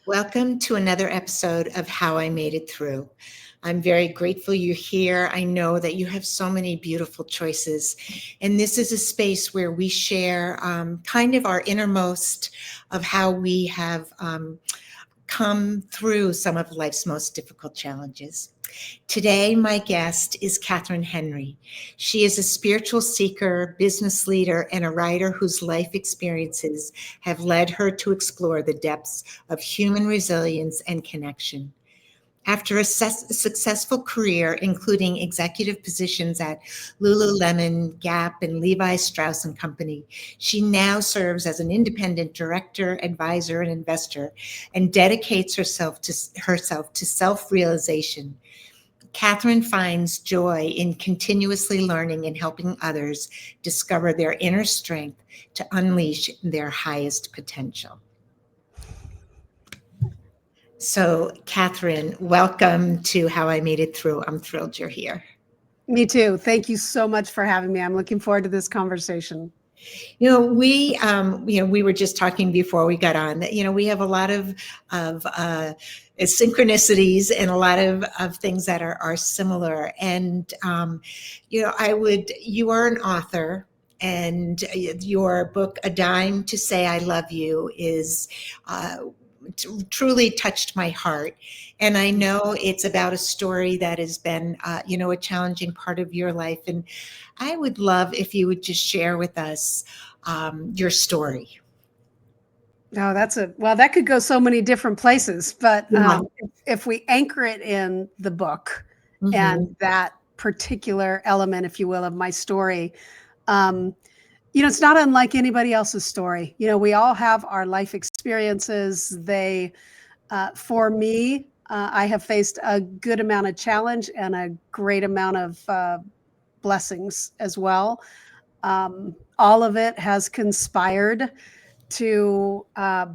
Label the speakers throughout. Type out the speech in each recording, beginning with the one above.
Speaker 1: Welcome to another episode of How I Made It Through. I'm very grateful you're here. I know that you have so many beautiful choices, and this is a space where we share kind of our innermost of how we have come through some of life's most difficult challenges. Today, my guest is Kathryn Henry. She is a spiritual seeker, business leader, and a writer whose life experiences have led her to explore the depths of human resilience and connection. After a successful career, including executive positions at Lululemon, Gap, and Levi Strauss Company, she now serves as an independent director, advisor, and investor, and dedicates herself to self-realization. Kathryn finds joy in continuously learning and helping others discover their inner strength to unleash their highest potential. So, Kathryn, welcome to How I Made It Through. I'm thrilled you're here.
Speaker 2: Me too. Thank you so much for having me. I'm looking forward to this conversation.
Speaker 1: We were just talking before we got on that, we have a lot of synchronicities and a lot of things that are similar. And, you are an author, and your book, A Dime to Say I Love You, is truly touched my heart. And I know it's about a story that has been, a challenging part of your life. And I would love if you would just share with us your story.
Speaker 2: Oh, that could go so many different places. But if we anchor it in the book and that particular element, if you will, of my story, it's not unlike anybody else's story. We all have our life experiences. For me, I have faced a good amount of challenge and a great amount of blessings as well. All of it has conspired to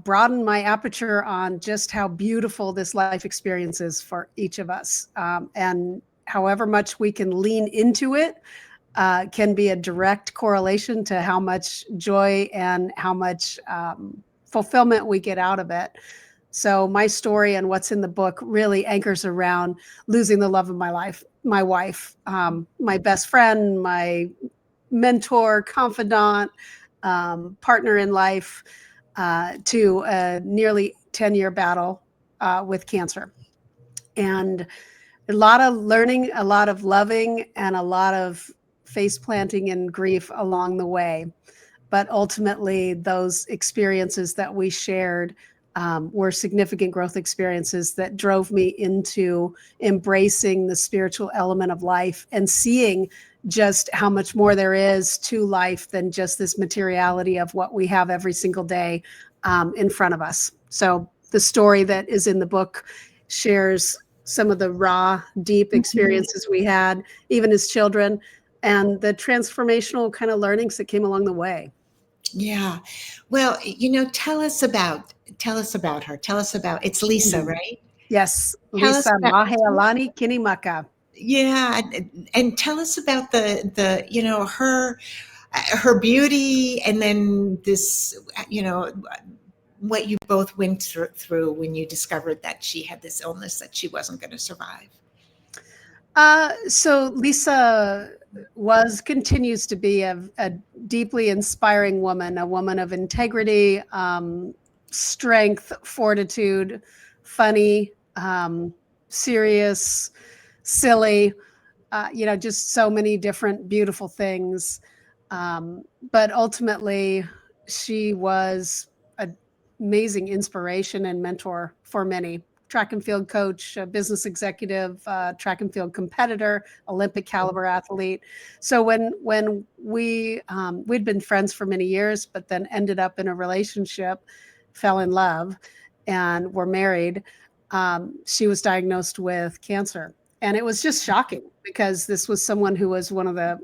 Speaker 2: broaden my aperture on just how beautiful this life experience is for each of us. And however much we can lean into it can be a direct correlation to how much joy and how much fulfillment we get out of it. So my story and what's in the book really anchors around losing the love of my life, my wife, my best friend, my mentor, confidant, partner in life, to a nearly 10-year battle with cancer. And a lot of learning, a lot of loving, and a lot of face planting and grief along the way. But ultimately, those experiences that we shared were significant growth experiences that drove me into embracing the spiritual element of life and seeing just how much more there is to life than just this materiality of what we have every single day in front of us. So the story that is in the book shares some of the raw, deep experiences we had, even as children, and the transformational kind of learnings that came along the way.
Speaker 1: Yeah. Well, tell us about her. Tell us about, it's Lisa, right?
Speaker 2: Yes. Lisa Mahealani Kinimaka.
Speaker 1: Yeah. And tell us about her beauty, and then this, what you both went through when you discovered that she had this illness that she wasn't going to survive.
Speaker 2: So Lisa continues to be a deeply inspiring woman, a woman of integrity, strength, fortitude, funny, serious, silly, just so many different beautiful things. But ultimately, she was an amazing inspiration and mentor for many. Track and field coach, business executive, track and field competitor, Olympic caliber athlete. So when we'd been friends for many years, but then ended up in a relationship, fell in love, and were married, she was diagnosed with cancer. And it was just shocking because this was someone who was one of the,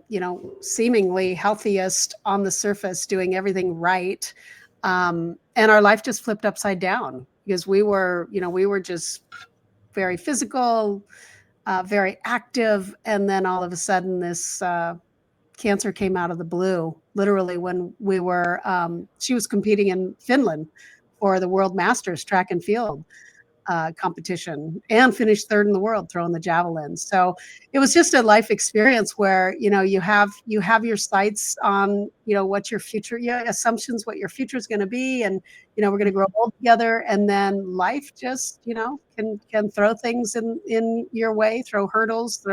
Speaker 2: seemingly healthiest on the surface, doing everything right. And our life just flipped upside down because we were just very physical, very active. And then all of a sudden this cancer came out of the blue, literally when she was competing in Finland for the World Masters track and field competition, and finished third in the world throwing the javelin. So it was just a life experience where, you know, you have your sights on, you know, what your future, assumptions, what your future is going to be. And, you know, we're going to grow old together. And then life just, you know, can throw things in your way, throw hurdles,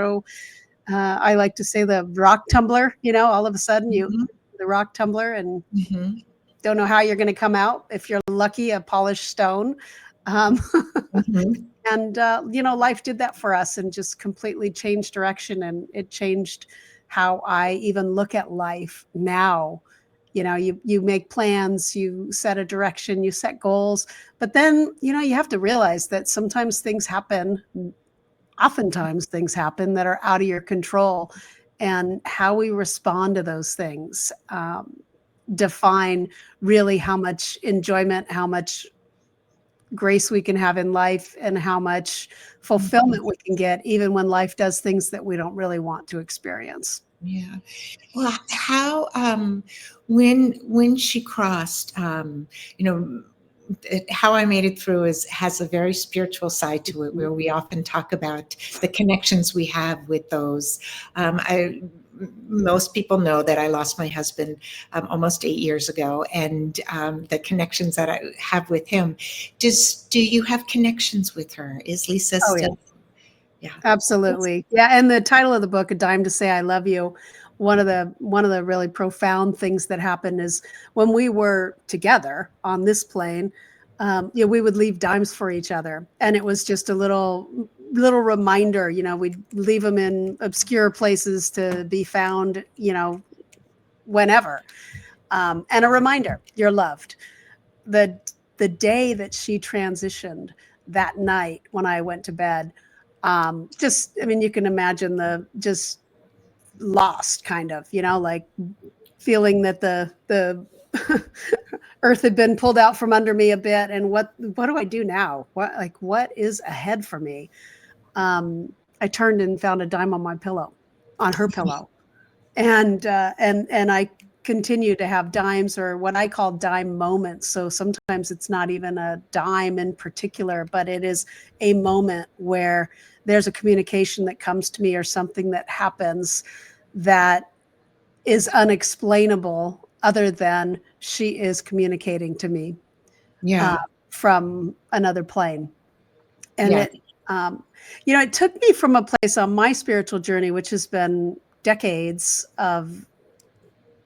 Speaker 2: I like to say the rock tumbler, you know, all of a sudden
Speaker 1: Mm-hmm.
Speaker 2: the rock tumbler, and
Speaker 1: Mm-hmm.
Speaker 2: don't know how you're going to come out. If you're lucky, a polished stone. Um,
Speaker 1: Mm-hmm.
Speaker 2: and you know, life did that for us and just completely changed direction, and it changed how I even look at life now. You know, you make plans, you set a direction, you set goals, but then, you know, you have to realize that sometimes things happen, oftentimes things happen that are out of your control, and how we respond to those things define really how much enjoyment, how much grace we can have in life, and how much fulfillment we can get even when life does things that we don't really want to experience.
Speaker 1: Yeah. Well, how when she crossed, you know, how I made it through has a very spiritual side to it, where we often talk about the connections we have with those. Most people know that I lost my husband almost 8 years ago, and the connections that I have with him. Do you have connections with her? Is Lisa
Speaker 2: Oh yeah,
Speaker 1: still? Yeah.
Speaker 2: absolutely. Yeah, and the title of the book, A Dime to Say I Love You, one of the really profound things that happened is when we were together on this plane, you know, we would leave dimes for each other, and it was just a little reminder. You know, we'd leave them in obscure places to be found, you know, whenever, and a reminder you're loved. The day that she transitioned, that night when I went to bed, just, I mean, you can imagine the just lost kind of, you know, like feeling that the earth had been pulled out from under me a bit, and what do I do now? What is ahead for me? I turned and found a dime on my pillow, on her pillow, and I continue to have dimes, or what I call dime moments. So sometimes it's not even a dime in particular, but it is a moment where there's a communication that comes to me, or something that happens that is unexplainable, other than she is communicating to me uh,
Speaker 1: Yeah.
Speaker 2: from another plane. And
Speaker 1: Yeah.
Speaker 2: it, you know, it took me from a place on my spiritual journey, which has been decades of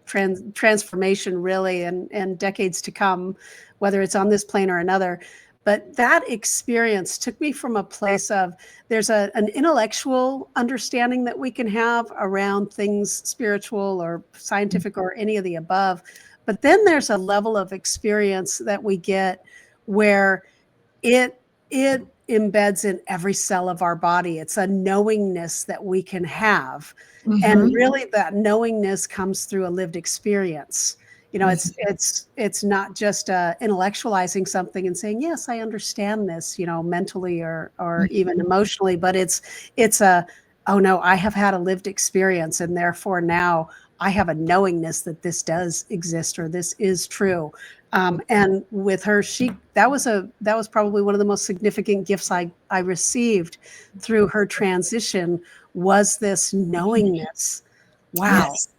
Speaker 2: transformation, really, and decades to come, whether it's on this plane or another. But that experience took me from a place of, there's an intellectual understanding that we can have around things spiritual or scientific or any of the above. But then there's a level of experience that we get where it embeds in every cell of our body. It's a knowingness that we can have. And
Speaker 1: Mm-hmm.
Speaker 2: really that knowingness comes through a lived experience. You know, it's not just intellectualizing something and saying, yes, I understand this, you know, mentally or even emotionally, but it's a, oh no, I have had a lived experience, and therefore now I have a knowingness that this does exist, or this is true. And with her, that was probably one of the most significant gifts I received through her transition, was this knowingness. Wow.
Speaker 1: Yes.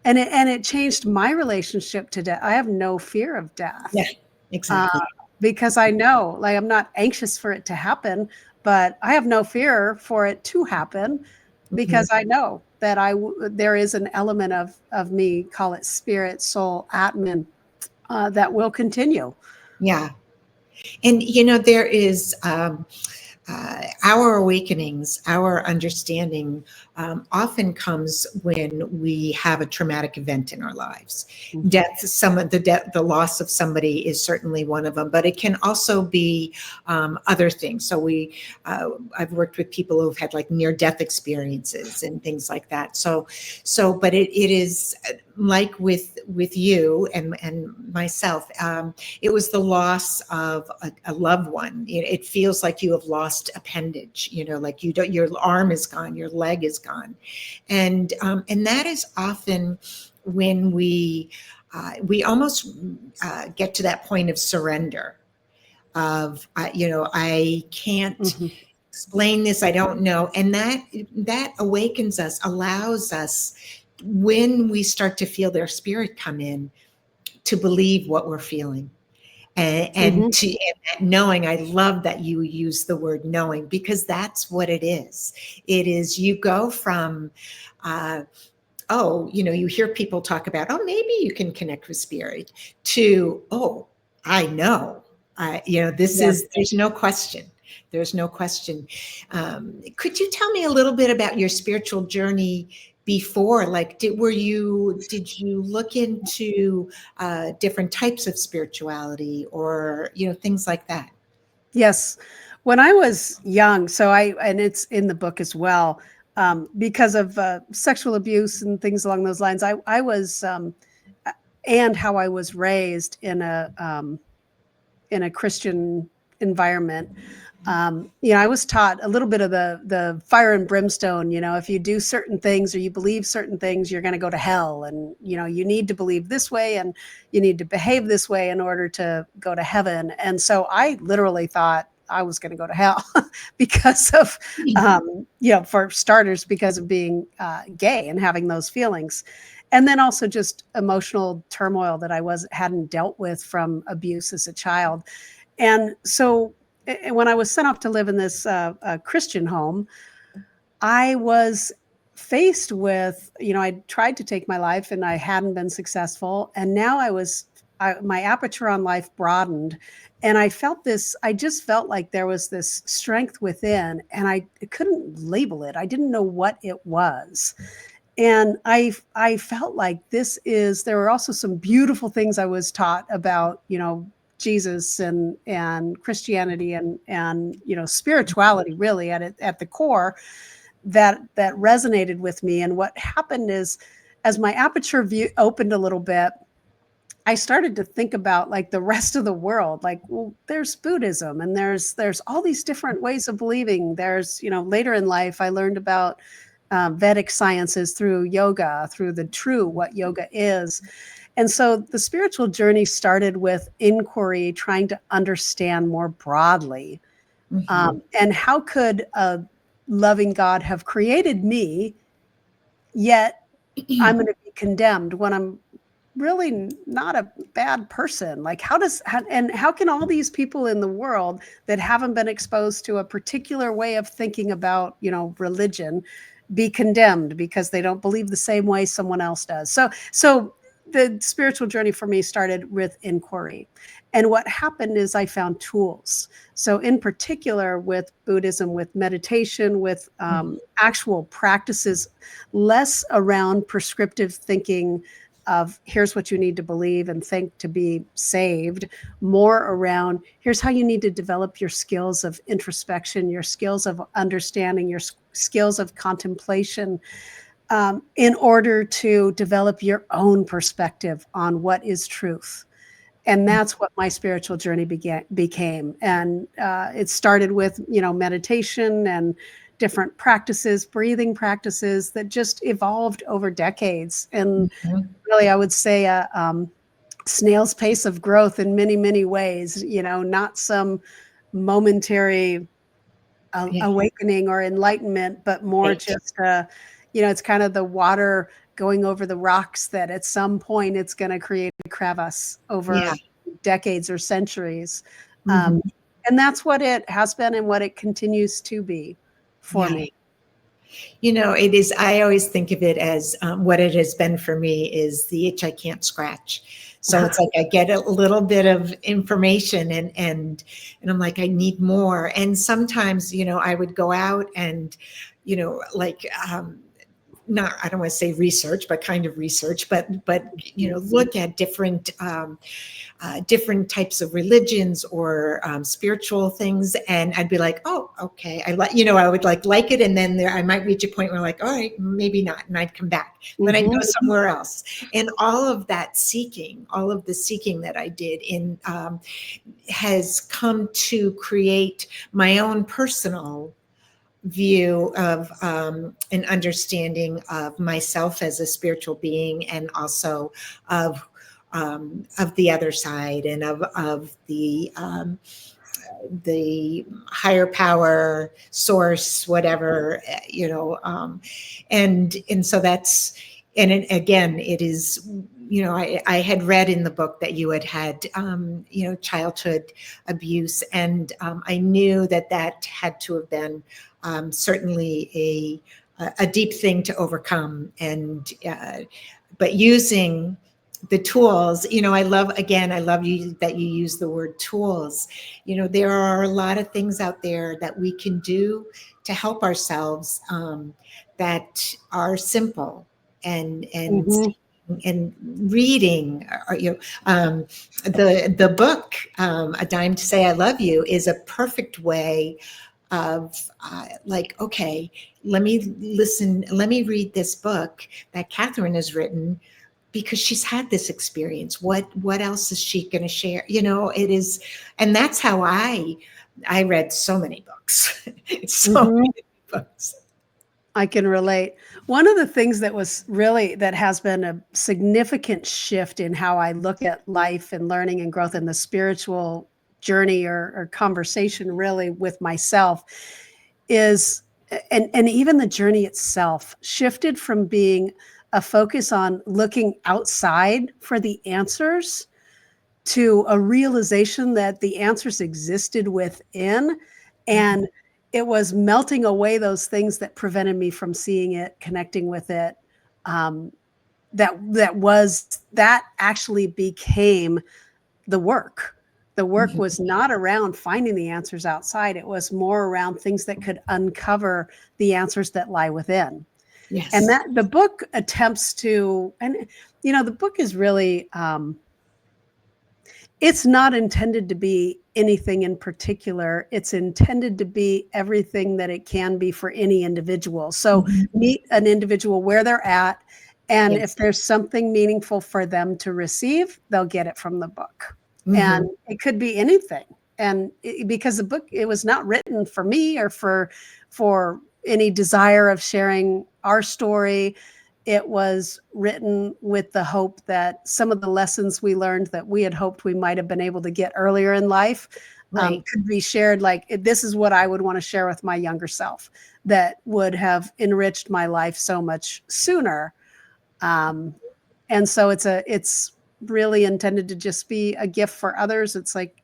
Speaker 2: And it changed my relationship to death. I have no fear of death,
Speaker 1: Yeah. Exactly.
Speaker 2: because I know, like, I'm not anxious for it to happen, but I have no fear for it to happen,
Speaker 1: Mhm.
Speaker 2: because I know that there is an element of me, call it spirit, soul, atman, that will continue.
Speaker 1: Yeah. And you know, there is our awakenings, our understanding often comes when we have a traumatic event in our lives.
Speaker 2: Mhm.
Speaker 1: Death, the loss of somebody is certainly one of them, but it can also be other things. So I've worked with people who've had like near-death experiences and things like that. But it is like with you and myself. It was the loss of a loved one. It feels like you have lost appendage, you know, like you don't, your arm is gone, your leg is gone. And that is often when we almost get to that point of surrender. of, I can't
Speaker 2: Mhm.
Speaker 1: explain this, I don't know. And that awakens us, allows us, when we start to feel their spirit come in, to believe what we're feeling. And
Speaker 2: Mhm.
Speaker 1: to and that knowing, I love that you use the word knowing, because that's what it is. It is, you go from, you hear people talk about, oh, maybe you can connect with spirit, to, oh, I know,
Speaker 2: Yeah.
Speaker 1: there's no question. There's no question. Could you tell me a little bit about your spiritual journey before? Like, did you look into different types of spirituality, or, things like that?
Speaker 2: Yes. When I was young, and it's in the book as well, because of sexual abuse and things along those lines, I was, and how I was raised in a Christian environment. I was taught a little bit of the fire and brimstone. If you do certain things or you believe certain things, you're going to go to hell, and you need to believe this way and you need to behave this way in order to go to heaven. And so I literally thought I was going to go to hell because of, for starters, because of being gay and having those feelings. And then also just emotional turmoil that I hadn't dealt with from abuse as a child. And so when I was sent off to live in this Christian home, I was faced with, I tried to take my life and I hadn't been successful. And now my aperture on life broadened. And I just felt like there was this strength within, and I couldn't label it. I didn't know what it was. And I felt like there were also some beautiful things I was taught about, Jesus and Christianity and spirituality, really at the core, that resonated with me. And what happened is, as my aperture view opened a little bit, I started to think about like the rest of the world. Like, well, there's Buddhism, and there's all these different ways of believing. There's, later in life, I learned about Vedic sciences through yoga, through what yoga is. And so the spiritual journey started with inquiry, trying to understand more broadly.
Speaker 1: Mhm.
Speaker 2: And how could a loving God have created me, yet I'm going to be condemned when I'm really not a bad person? Like, how can all these people in the world that haven't been exposed to a particular way of thinking about, religion, be condemned because they don't believe the same way someone else does? So the spiritual journey for me started with inquiry. And what happened is I found tools. So in particular with Buddhism, with meditation, with actual practices, less around prescriptive thinking of here's what you need to believe and think to be saved, more around here's how you need to develop your skills of introspection, your skills of understanding, your skills of contemplation, in order to develop your own perspective on what is truth. And that's what my spiritual journey became. And it started with, meditation and different practices, breathing practices that just evolved over decades. And
Speaker 1: Mhm.
Speaker 2: really, I would say snail's pace of growth in many, many ways, not some momentary
Speaker 1: Yeah.
Speaker 2: awakening or enlightenment, but more
Speaker 1: Right.
Speaker 2: just, it's kind of the water going over the rocks that at some point it's going to create a crevasse
Speaker 1: Yeah.
Speaker 2: over decades or centuries. Um,
Speaker 1: Mhm.
Speaker 2: and that's what it has been and what it continues to be for
Speaker 1: Yeah.
Speaker 2: me.
Speaker 1: It is, I always think of it as, what it has been for me is the itch I can't scratch. So it's like I get a little bit of information, and I'm like, I need more. And sometimes, I would go out and, like, not, I don't want to say research, but kind of research, but look at different types of religions, or spiritual things, and I'd be like, oh, okay, I would like it, and then I might reach a point where, like, all right, maybe not, and I'd come back, then I'd go
Speaker 2: Mhm.
Speaker 1: somewhere else. And all of the seeking that I did in has come to create my own personal view of, an understanding of myself as a spiritual being, and also of the other side, and of the the higher power source, whatever, and so that's, and again, it is, I had read in the book that you had childhood abuse, and I knew that had to have been certainly a deep thing to overcome, and but using the tools, I love you that you use the word tools. There are a lot of things out there that we can do to help ourselves, that are simple, and and reading, the book, A Dime to Say I Love You, is a perfect way of okay, let me read this book that Kathryn has written, because she's had this experience. What else is she going to share? It is, and that's how I read so many books. Many books.
Speaker 2: I can relate. One of the things that has been a significant shift in how I look at life and learning and growth in the spiritual journey or conversation really with myself is, and even the journey itself shifted from being a focus on looking outside for the answers to a realization that the answers existed within, and it was melting away those things that prevented me from seeing it, connecting with it. That actually became the work. The work was not around finding the answers outside. It was more around things that could uncover the answers that lie within.
Speaker 1: Yes.
Speaker 2: And that the book attempts to, and the book is really, it's not intended to be anything in particular. It's intended to be everything that it can be for any individual. So meet an individual where they're at, and if there's something meaningful for them to receive, they'll get it from the book. And it could be anything. And because the book, it was not written for me or for any desire of sharing our story. It was written with the hope that some of the lessons we learned that we had hoped we might have been able to get earlier in life could be shared. Like, this is what I would want to share with my younger self that would have enriched my life so much sooner. And so it's really intended to just be a gift for others. It's like,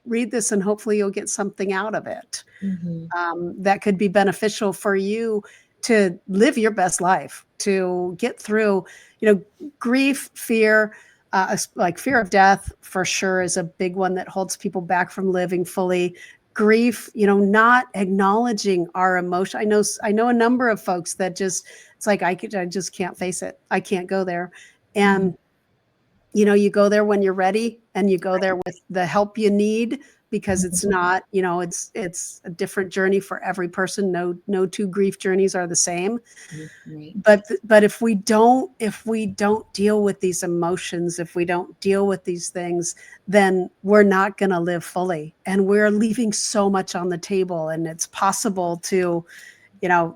Speaker 2: read this and hopefully you'll get something out of it that could be beneficial for you to live your best life, to get through, grief, fear, like fear of death for sure is a big one that holds people back from living fully. Grief, not acknowledging our emotion. I know a number of folks that just, it's like, I just can't face it. I can't go there. And you go there when you're ready, and you go there with the help you need, because it's not, it's a different journey for every person. No two grief journeys are the same. But if we don't deal with these emotions, if we don't deal with these things, then we're not going to live fully, and we're leaving so much on the table. And it's possible to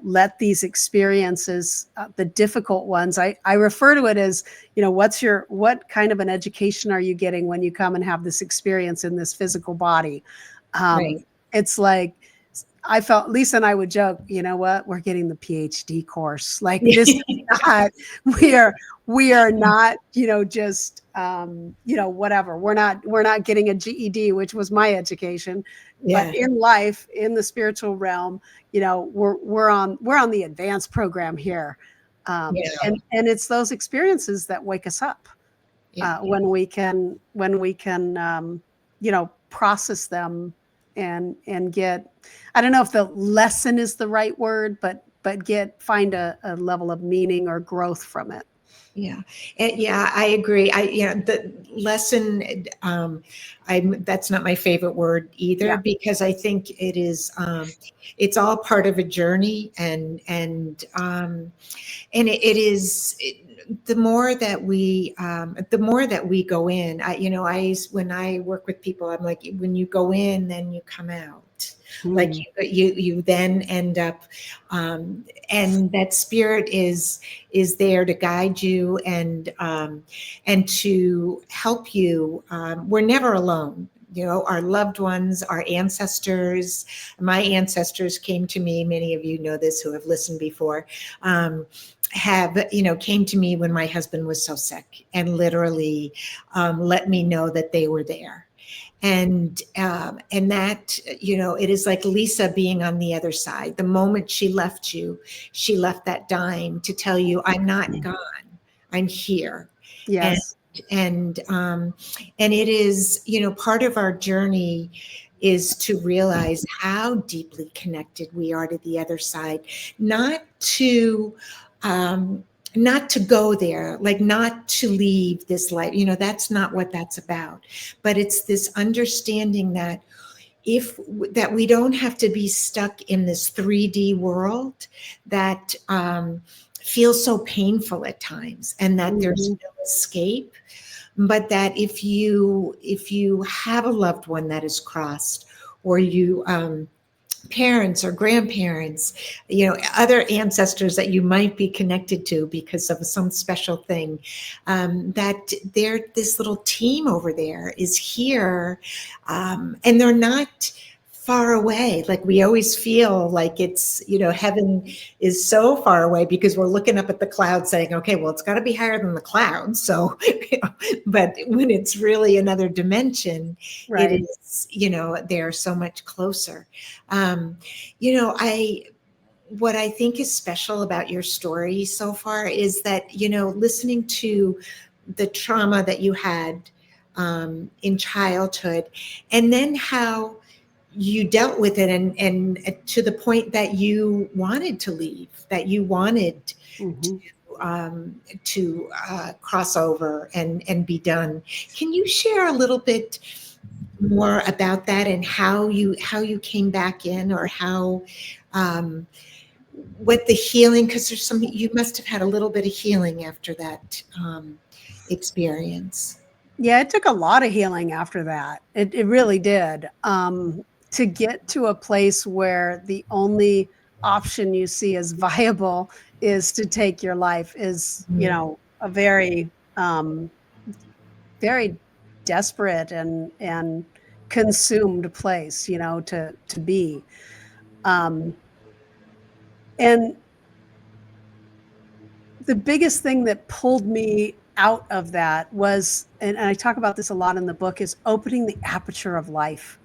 Speaker 2: let these experiences, the difficult ones, I refer to it as, what kind of an education are you getting when you come and have this experience in this physical body? It's like, I felt, Lisa and I would joke, we're getting the PhD course. Like, this is not, we are not, just, whatever. We're not getting a GED, which was my education. But in life, in the spiritual realm, we're on the advanced program here. And it's those experiences that wake us up when we can, process them and get, I don't know if the lesson is the right word, but find a level of meaning or growth from it.
Speaker 1: I agree. The lesson, that's not my favorite word either, because I think it is, it's all part of a journey, and it is, the more that we go in, when I work with people, I'm like, when you go in, then you come out. Like you then end up, and that spirit is there to guide you and to help you. We're never alone. our loved ones, our ancestors. My ancestors came to me, many of you know this who have listened before, have, came to me when my husband was so sick and literally let me know that they were there. And that, it is like Lisa being on the other side. The moment she left you, she left that dime to tell you, I'm not gone, I'm here.
Speaker 2: Yes.
Speaker 1: And it is, part of our journey is to realize how deeply connected we are to the other side, not to not to go there, like not to leave this life. That's not what that's about. But it's this understanding that that we don't have to be stuck in this 3D world that feels so painful at times, and that there's no escape. But that if you have a loved one that is crossed, or you parents or grandparents, other ancestors that you might be connected to because of some special thing, that this little team over there is here, and they're not far away. Like we always feel like it's, heaven is so far away because we're looking up at the clouds saying, okay, well, it's got to be higher than the clouds. So, but when it's really another dimension,
Speaker 2: Right.
Speaker 1: it is, they're so much closer. What I think is special about your story so far is that, listening to the trauma that you had in childhood, and then how you dealt with it, and to the point that you wanted to leave, that you wanted to cross over and be done. Can you share a little bit more about that, and how you came back in, or how what the healing, because you must have had a little bit of healing after that experience.
Speaker 2: Yeah, it took a lot of healing after that. It really did. To get to a place where the only option you see as viable is to take your life is, a very, very desperate and consumed place, to be. And the biggest thing that pulled me out of that was, and I talk about this a lot in the book, is opening the aperture of life,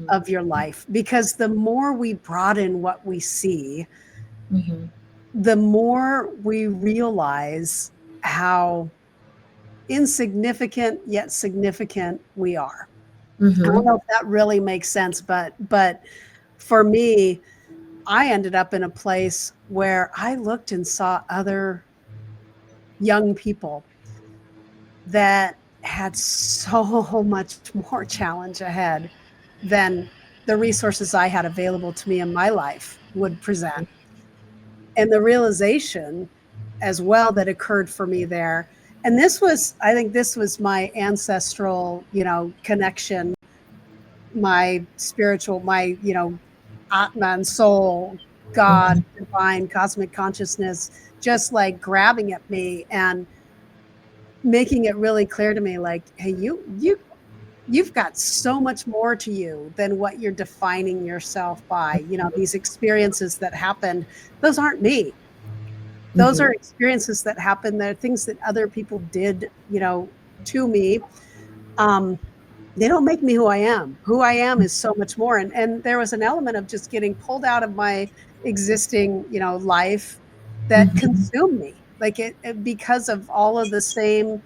Speaker 2: of your life. Because the more we broaden what we see, the more we realize how insignificant yet significant we are. I don't know if that really makes sense, but for me, I ended up in a place where I looked and saw other young people that had so much more challenge ahead than the resources I had available to me in my life would present. And the realization as well that occurred for me there, and I think this was my ancestral, connection, my spiritual, my, Atma and soul, God, divine, cosmic consciousness, just like grabbing at me and making it really clear to me, like, hey, you've got so much more to you than what you're defining yourself by. These experiences that happened, those aren't me. Those are experiences that happened. They're things that other people did, to me. They don't make me who I am. Who I am is so much more. And there was an element of just getting pulled out of my existing, life that consumed me. Like it because of all the same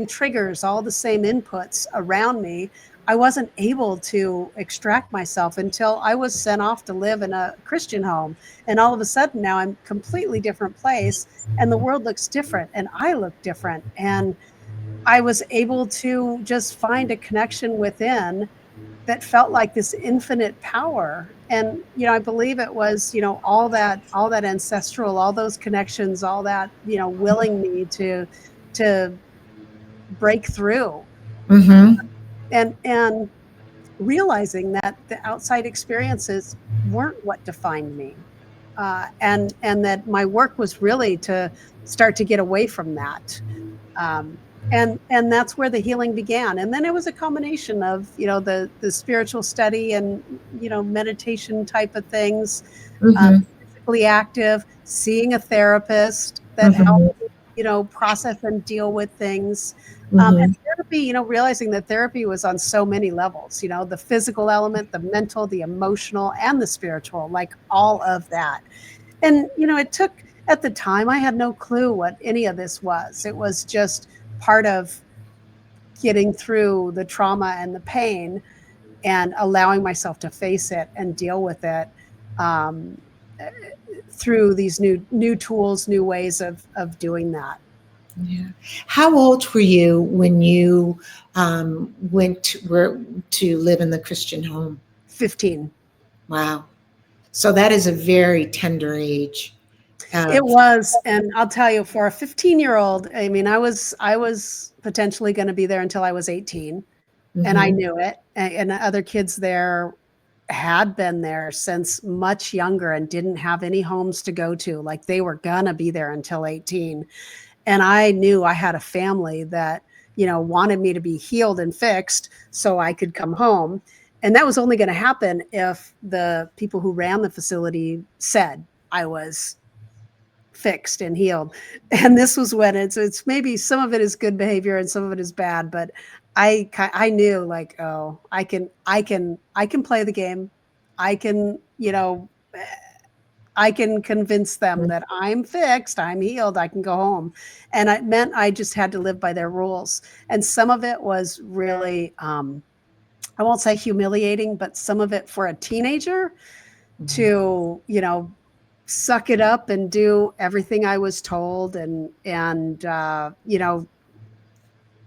Speaker 2: triggers, all the same inputs around me. I wasn't able to extract myself until I was sent off to live in a Christian home. And all of a sudden now I'm a completely different place, and the world looks different and I look different. And I was able to just find a connection within that felt like this infinite power. And, I believe it was, all that ancestral, all those connections, all that, willing me to break through. And realizing that the outside experiences weren't what defined me. And that my work was really to start to get away from that. And that's where the healing began. And then it was a combination of, the spiritual study and, meditation type of things,
Speaker 1: Mm-hmm.
Speaker 2: physically active, seeing a therapist that helped
Speaker 1: Mm-hmm.
Speaker 2: me, process and deal with things. And
Speaker 1: Mm-hmm.
Speaker 2: therapy, realizing that therapy was on so many levels, the physical element, the mental, the emotional, and the spiritual, like all of that. And, it took, at the time, I had no clue what any of this was. It was just part of getting through the trauma and the pain and allowing myself to face it and deal with it, um, through these new tools, new ways of doing that.
Speaker 1: Yeah. How old were you when you were to live in the Christian home?
Speaker 2: 15.
Speaker 1: Wow. So that is a very tender age.
Speaker 2: It
Speaker 1: Uh,
Speaker 2: was, and I'll tell you, for a 15-year-old, I mean, I was potentially going to be there until I was 18, and I
Speaker 1: mhm.
Speaker 2: knew it. And other kids there had been there since much younger and didn't have any homes to go to. Like, they were gonna be there until 18. And I knew I had a family that, wanted me to be healed and fixed so I could come home. And that was only going to happen if the people who ran the facility said I was fixed and healed. And this was when it's maybe some of it is good behavior and some of it is bad, but I knew, like, oh, I can play the game. I can, I can convince them that I'm fixed, I'm healed, I can go home. And it meant I just had to live by their rules. And some of it was really, I won't say humiliating, but some of it for a teenager
Speaker 1: Mhm.
Speaker 2: to, suck it up and do everything I was told, and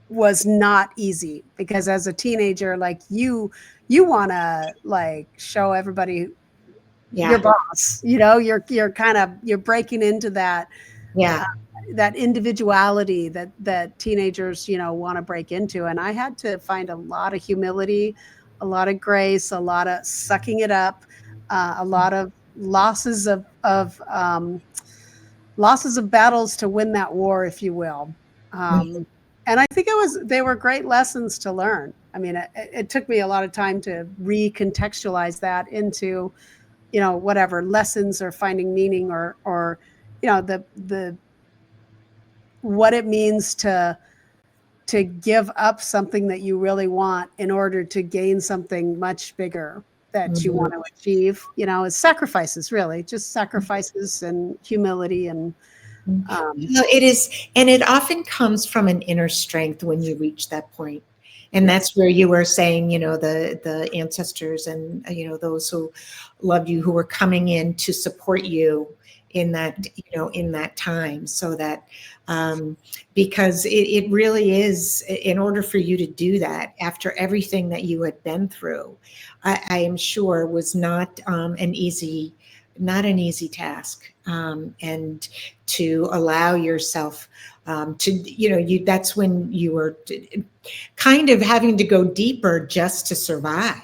Speaker 2: was not easy, because as a teenager, like, you want to, like, show everybody your
Speaker 1: Yeah.
Speaker 2: boss. You're kind of, you're breaking into uh,
Speaker 1: Yeah.
Speaker 2: that individuality that teenagers, want to break into. And I had to find a lot of humility, a lot of grace, a lot of sucking it up, a lot of losses of battles to win that war, if you will.
Speaker 1: Mhm.
Speaker 2: And I think they were great lessons to learn. I mean, it took me a lot of time to recontextualize that into, whatever lessons, or finding meaning, or the what it means to give up something that you really want in order to gain something much bigger that you
Speaker 1: Mhm.
Speaker 2: want to achieve. Is sacrifices, really, just sacrifices and humility. And um,
Speaker 1: Well, it is, and it often comes from an inner strength when you reach that point. And
Speaker 2: yes,
Speaker 1: that's where you were saying, the ancestors and those who loved you, who were coming in to support you in that, in that time, so that because it really is, in order for you to do that after everything that you had been through, I am sure was not an easy task, and to allow yourself to, that's when you were kind of having to go deeper just to survive,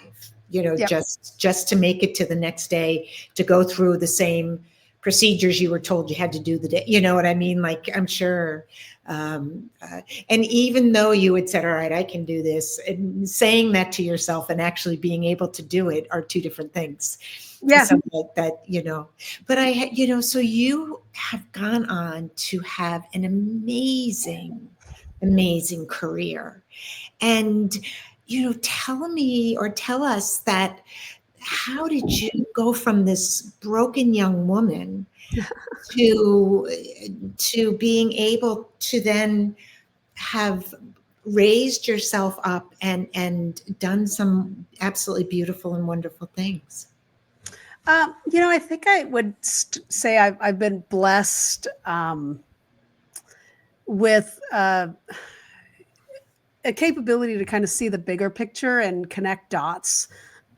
Speaker 2: yep.
Speaker 1: just to make it to the next day, to go through the same procedures you were told you had to do the day, you know what I mean? Like, I'm sure, um, uh, and even though you had said, all right, I can do this, and saying that to yourself and actually being able to do it are two different things.
Speaker 2: Yeah.
Speaker 1: So like that, but so you have gone on to have an amazing, amazing career. And, tell us that, how did you go from this broken young woman to being able to then have raised yourself up and done some absolutely beautiful and wonderful things?
Speaker 2: I think I would say I've been blessed, with a capability to kind of see the bigger picture and connect dots.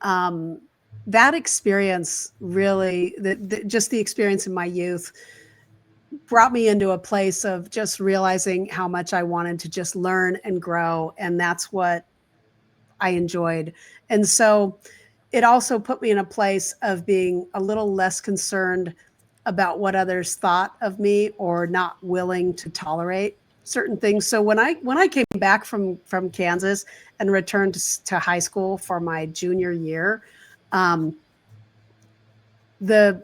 Speaker 2: Um, that experience really, just the experience in my youth, brought me into a place of just realizing how much I wanted to just learn and grow. And that's what I enjoyed. And so it also put me in a place of being a little less concerned about what others thought of me or not willing to tolerate. certain things. So when I came back from Kansas and returned to high school for my junior year, the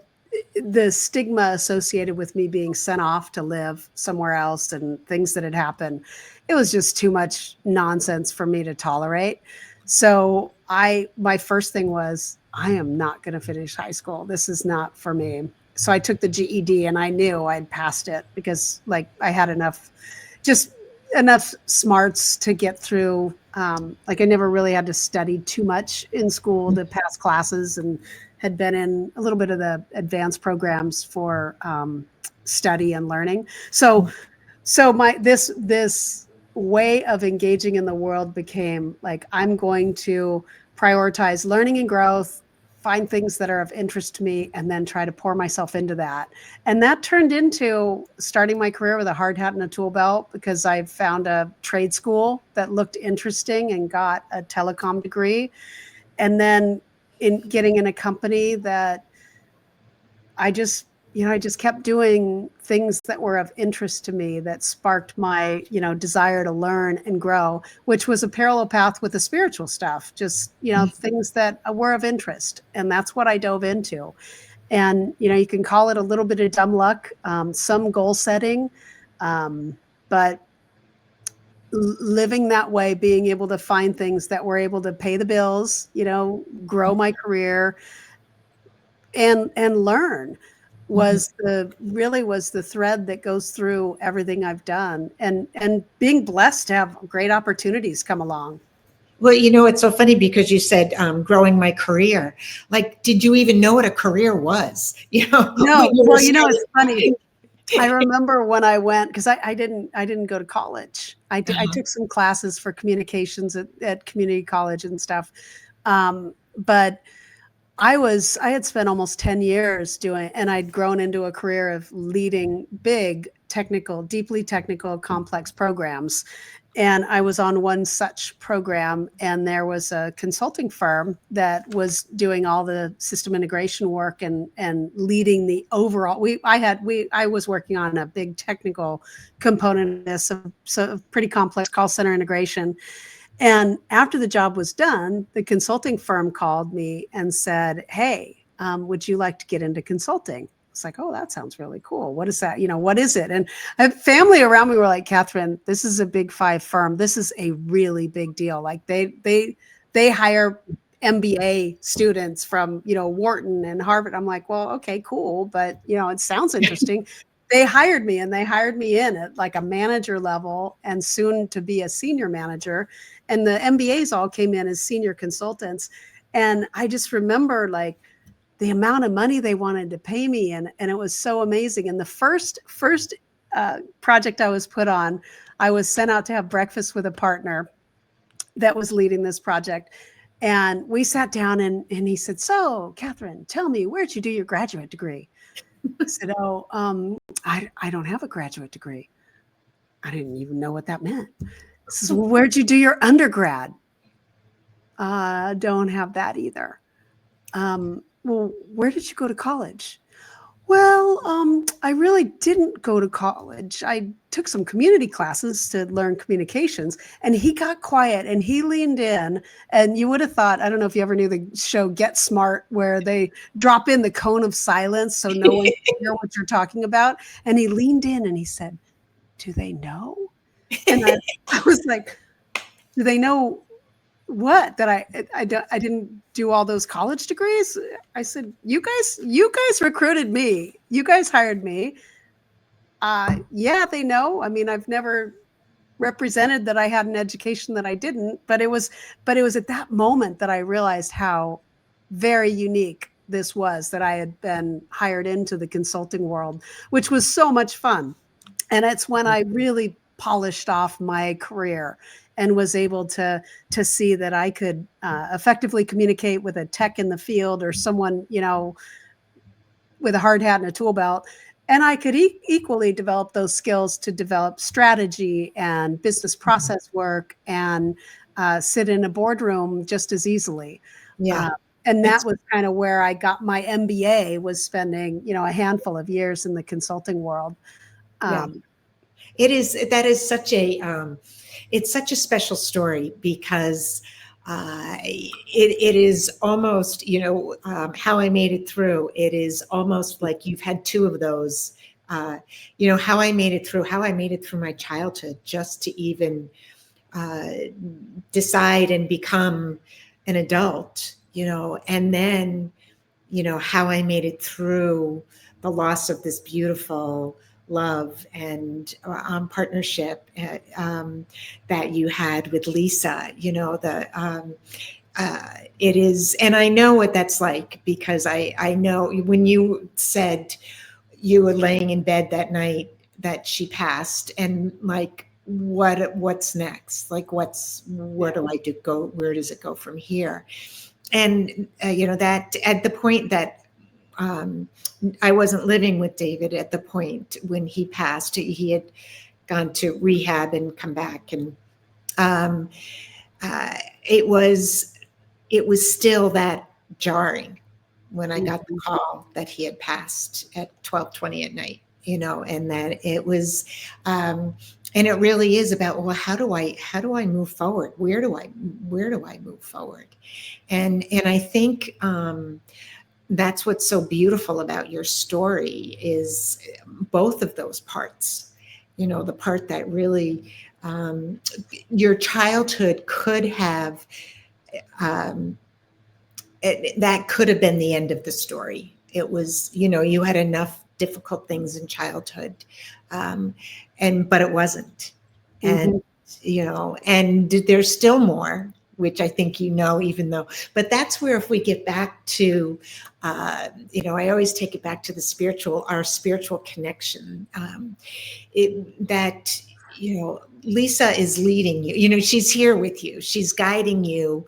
Speaker 2: stigma associated with me being sent off to live somewhere else and things that had happened, it was just too much nonsense for me to tolerate. So my first thing was, I am not going to finish high school. This is not for me. So I took the GED, and I knew I'd passed it because like I had just enough smarts to get through. Like I never really had to study too much in school to pass classes, and had been in a little bit of the advanced programs for study and learning. So this way of engaging in the world became like, I'm going to prioritize learning and growth, find things that are of interest to me, and then try to pour myself into that. And that turned into starting my career with a hard hat and a tool belt, because I found a trade school that looked interesting and got a telecom degree. And then in getting in a company that I just kept doing things that were of interest to me, that sparked my, desire to learn and grow, which was a parallel path with the spiritual stuff, just, things that were of interest. And that's what I dove into. And, you can call it a little bit of dumb luck, some goal setting, but living that way, being able to find things that were able to pay the bills, grow my career and learn was the thread that goes through everything I've done, and being blessed to have great opportunities come along.
Speaker 1: Well, it's so funny because you said growing my career. Like, did you even know what a career was?
Speaker 2: No. Well, it's funny. I remember when I went, because I didn't go to college. I took some classes for communications at community college and stuff, but I had spent almost 10 years doing, and I'd grown into a career of leading big deeply technical, complex programs. And I was on one such program, and there was a consulting firm that was doing all the system integration work and leading the overall. I was working on a big technical component of this, so pretty complex call center integration. And after the job was done, the consulting firm called me and said, "Hey, would you like to get into consulting?" It's like, "Oh, that sounds really cool. What is that? What is it?" And family around me were like, "Kathryn, this is a Big Five firm. This is a really big deal. Like they hire MBA students from, Wharton and Harvard." I'm like, "Well, okay, cool. But, it sounds interesting." They hired me, and they hired me in at like a manager level, and soon to be a senior manager. And the MBAs all came in as senior consultants. And I just remember like the amount of money they wanted to pay me. And it was so amazing. And the first project I was put on, I was sent out to have breakfast with a partner that was leading this project. And we sat down, and he said, "So, Kathryn, tell me, where'd you do your graduate degree?" I said, "Oh, I don't have a graduate degree." I didn't even know what that meant. He says, "Well, where'd you do your undergrad?" Don't have that either. Well, where did you go to college? Well, I really didn't go to college. I took some community classes to learn communications. And he got quiet, and he leaned in, and you would have thought, I don't know if you ever knew the show Get Smart, where they drop in the cone of silence so no one can hear what you're talking about. And he leaned in and he said, "Do they know?" And I was like, "Do they know what? That I didn't do all those college degrees?" I said, you guys recruited me. You guys hired me. Yeah, they know. I mean, I've never represented that I had an education that I didn't, but it was at that moment that I realized how very unique this was, that I had been hired into the consulting world, which was so much fun. And it's when I really polished off my career and was able to see that I could effectively communicate with a tech in the field, or someone, with a hard hat and a tool belt. And I could equally develop those skills to develop strategy and business process work, and sit in a boardroom just as easily.
Speaker 1: Yeah.
Speaker 2: And that was kind of where I got my MBA, was spending, a handful of years in the consulting world.
Speaker 1: Yeah. That is such a, it's such a special story because it is almost, how I made it through. It is almost like you've had two of those. How I made it through, my childhood, just to even uh, decide and become an adult, and then, how I made it through the loss of this beautiful love and partnership that you had with Lisa. It is, and I know what that's like because I know when you said you were laying in bed that night that she passed, and like, what's next? Like, where do I do go? Where does it go from here? And that at the point that I wasn't living with David at the point when he passed, he had gone to rehab and come back, and um, uh, it was still that jarring when I got the call that he had passed at 12:20 at night, and that it was, and it really is about, well, how do I move forward? Where do I move forward? And I think that's what's so beautiful about your story is both of those parts. The part that really your childhood could have. Um, that could have been the end of the story. It was, you had enough difficult things in childhood, um, but it wasn't. And, and there's still more, which I think, even though, but that's where, if we get back to, I always take it back to our spiritual connection, that, Lisa is leading you, she's here with you, she's guiding you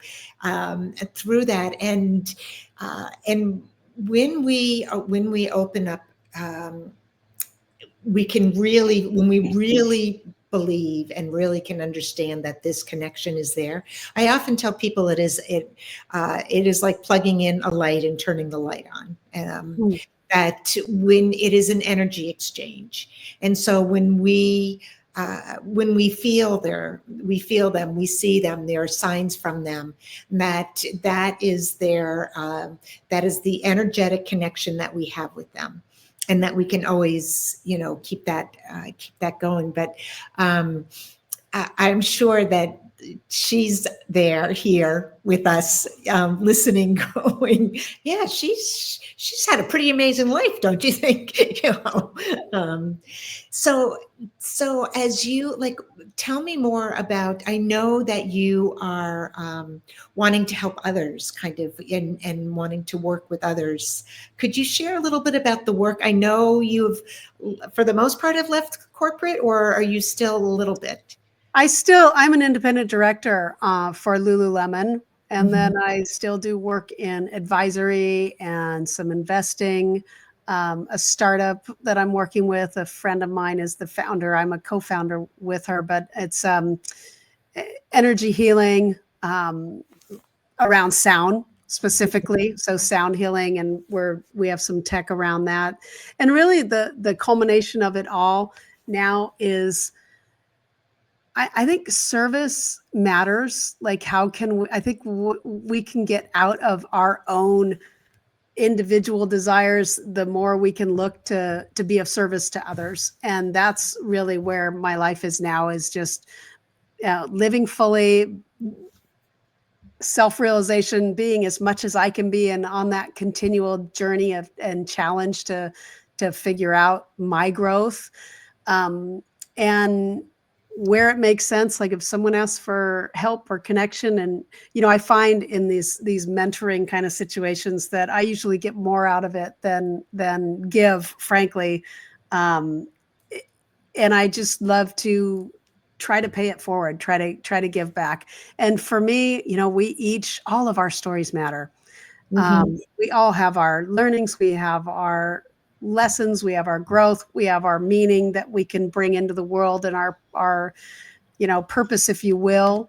Speaker 1: through that. And when we open up, we can really, when we really believe and really can understand that this connection is there. I often tell people it is like plugging in a light and turning the light on. That when it is an energy exchange, and so when we feel them, we see them, there are signs from them, that is that is the energetic connection that we have with them, and that we can always, keep that going. But I'm sure that she's here with us, listening, going, yeah, she's had a pretty amazing life, don't you think? So as you, like, tell me more about, I know that you are wanting to help others, kind of, and wanting to work with others. Could you share a little bit about the work? I know you've, for the most part, have left corporate, or are you still a little bit?
Speaker 2: I'm an independent director for Lululemon. And then I still do work in advisory and some investing. A startup that I'm working with, a friend of mine is the founder. I'm a co-founder with her, but it's energy healing around sound specifically. So sound healing, and we have some tech around that. And really the culmination of it all now is, I think service matters. Like, how can we, I think we can get out of our own individual desires, the more we can look to be of service to others. And that's really where my life is now, is just living fully, self-realization, being as much as I can be, and on that continual journey and challenge to figure out my growth. And where it makes sense, like if someone asks for help or connection, and I find in these mentoring kind of situations that I usually get more out of it than give, frankly. And I just love to try to pay it forward, try to give back. And for me, all of our stories matter. We all have our learnings, we have our lessons, we have our growth, we have our meaning that we can bring into the world, and our purpose, if you will.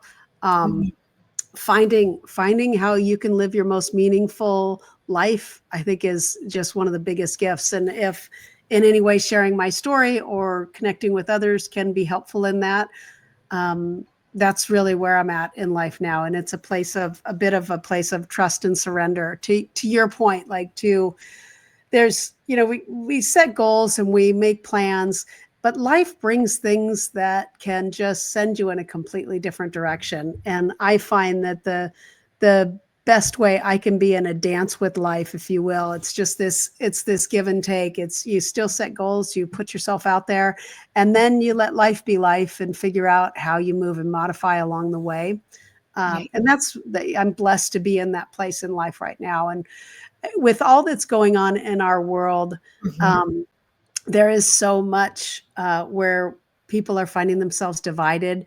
Speaker 2: Finding how you can live your most meaningful life, I think, is just one of the biggest gifts. And if in any way sharing my story or connecting with others can be helpful in that. That's really where I'm at in life now. And it's a bit of a place of trust and surrender to your point, there's, we set goals and we make plans, but life brings things that can just send you in a completely different direction. And I find that the best way I can be in a dance with life, if you will, it's this give and take. You still set goals, you put yourself out there, and then you let life be life and figure out how you move and modify along the way. And I'm blessed to be in that place in life right now. And with all that's going on in our world, there is so much where people are finding themselves divided.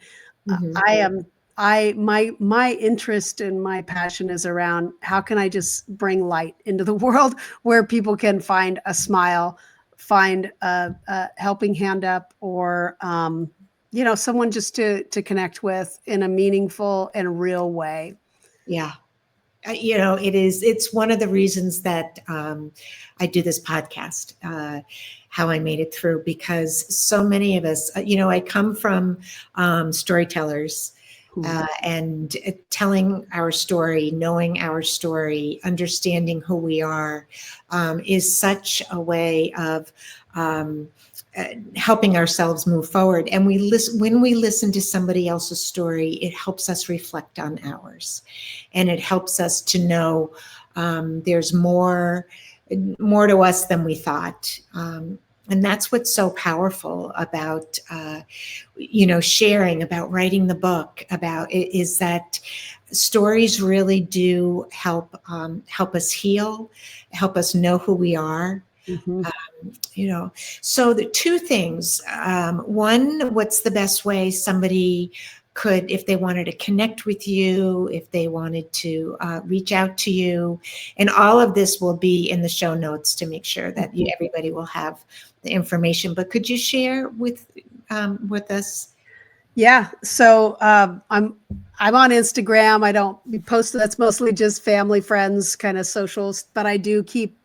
Speaker 2: My interest and my passion is around how can I just bring light into the world where people can find a smile, find a helping hand up, or someone just to connect with in a meaningful and real way.
Speaker 1: Yeah. It's one of the reasons that I do this podcast, How I Made It Through, because so many of us, I come from storytellers and telling our story, knowing our story, understanding who we are is such a way of helping ourselves move forward. And when we listen to somebody else's story, it helps us reflect on ours, and it helps us to know there's more to us than we thought. And that's what's so powerful about sharing, about writing the book, about it, is that stories really do help us heal, help us know who we are. So the two things, one, what's the best way somebody could, if they wanted to connect with you, if they wanted to reach out to you, and all of this will be in the show notes to make sure that everybody will have the information. But could you share with us?
Speaker 2: Yeah. So I'm on Instagram. I don't post. That's mostly just family, friends, kind of socials, but I do keep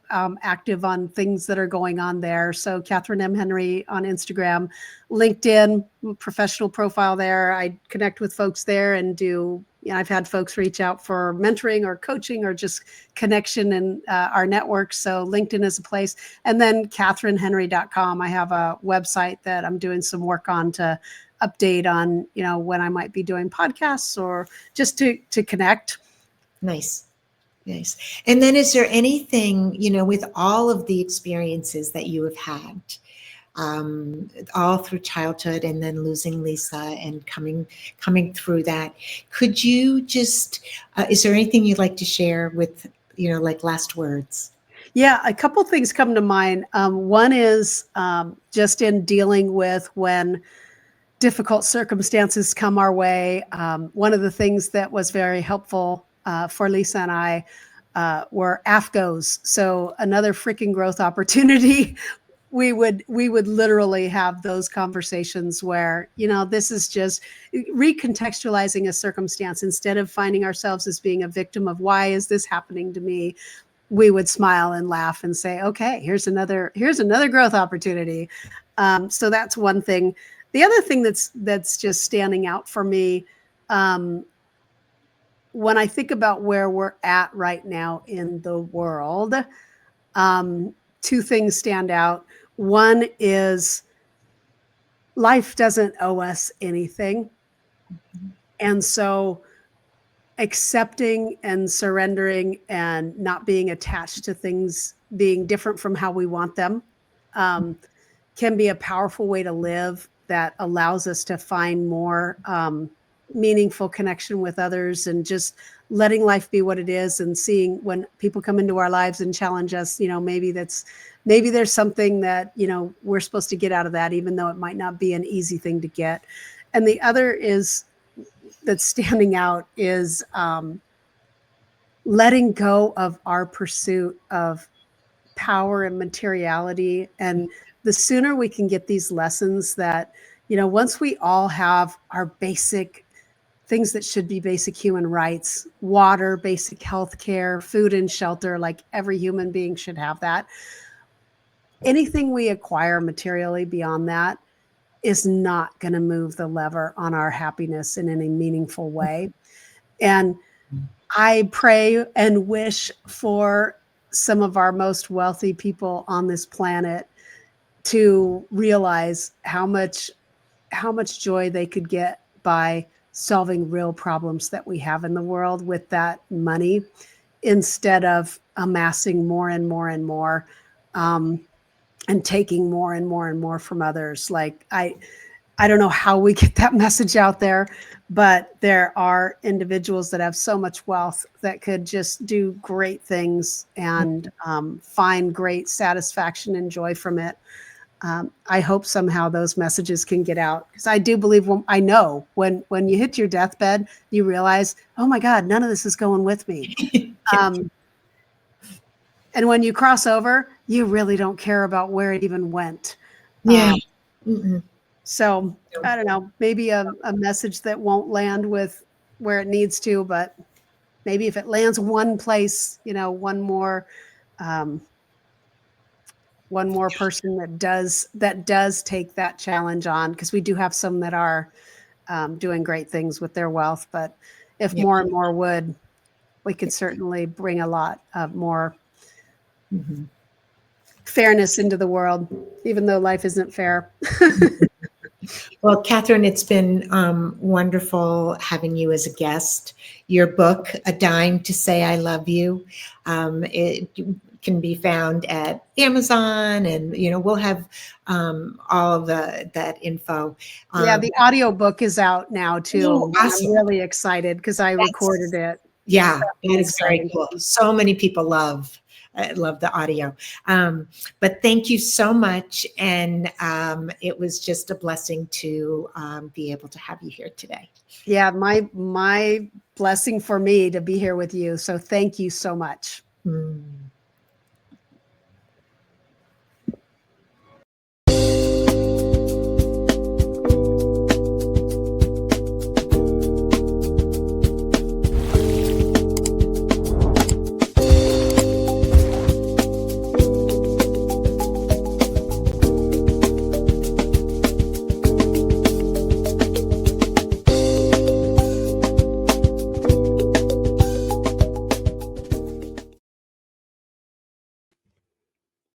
Speaker 2: active on things that are going on there. So Kathryn M. Henry on Instagram, LinkedIn, professional profile there. I connect with folks there and I've had folks reach out for mentoring or coaching or just connection in our network. So LinkedIn is a place. And then KathrynHenry.com. I have a website that I'm doing some work on to update on, when I might be doing podcasts or just to connect.
Speaker 1: Nice. And then is there anything, with all of the experiences that you have had, all through childhood and then losing Lisa and coming through that, could you just, is there anything you'd like to share with, like last words?
Speaker 2: Yeah, a couple things come to mind. One is just in dealing with when difficult circumstances come our way. One of the things that was very helpful for Lisa and I were AFGOs. So another freaking growth opportunity. We would literally have those conversations where, this is just recontextualizing a circumstance. Instead of finding ourselves as being a victim of why is this happening to me, we would smile and laugh and say, okay, here's another growth opportunity. So that's one thing. The other thing that's just standing out for me, when I think about where we're at right now in the world, two things stand out. One is life doesn't owe us anything. And so accepting and surrendering and not being attached to things being different from how we want them can be a powerful way to live that allows us to find more meaningful connection with others and just letting life be what it is, and seeing when people come into our lives and challenge us, maybe there's something that, we're supposed to get out of that, even though it might not be an easy thing to get. And the other that's standing out is letting go of our pursuit of power and materiality. And the sooner we can get these lessons that, once we all have our basic things that should be basic human rights, water, basic health care, food and shelter, like every human being should have that. anything we acquire materially beyond that is not going to move the lever on our happiness in any meaningful way. And I pray and wish for some of our most wealthy people on this planet to realize how much joy they could get by solving real problems that we have in the world with that money, instead of amassing more and more and more, and taking more and more and more from others. Like I don't know how we get that message out there, but there are individuals that have so much wealth that could just do great things and find great satisfaction and joy from it. I hope somehow those messages can get out, because I do believe, I know when you hit your deathbed, you realize, oh my God, none of this is going with me. And when you cross over, you really don't care about where it even went.
Speaker 1: Yeah.
Speaker 2: So I don't know, maybe a message that won't land with where it needs to, but maybe if it lands one place, one more person that does take that challenge on, because we do have some that are doing great things with their wealth. But if more and more would, we could certainly bring a lot of more fairness into the world, even though life isn't fair.
Speaker 1: Well, Kathryn, it's been wonderful having you as a guest. Your book, A Dime to Say I Love You, it can be found at Amazon, and we'll have all of that info.
Speaker 2: Yeah, the audio book is out now too.
Speaker 1: Oh, awesome.
Speaker 2: I'm really excited because I recorded it.
Speaker 1: Yeah, that is very cool. So many people love the audio. But thank you so much. And it was just a blessing to be able to have you here today.
Speaker 2: Yeah, my blessing for me to be here with you. So thank you so much.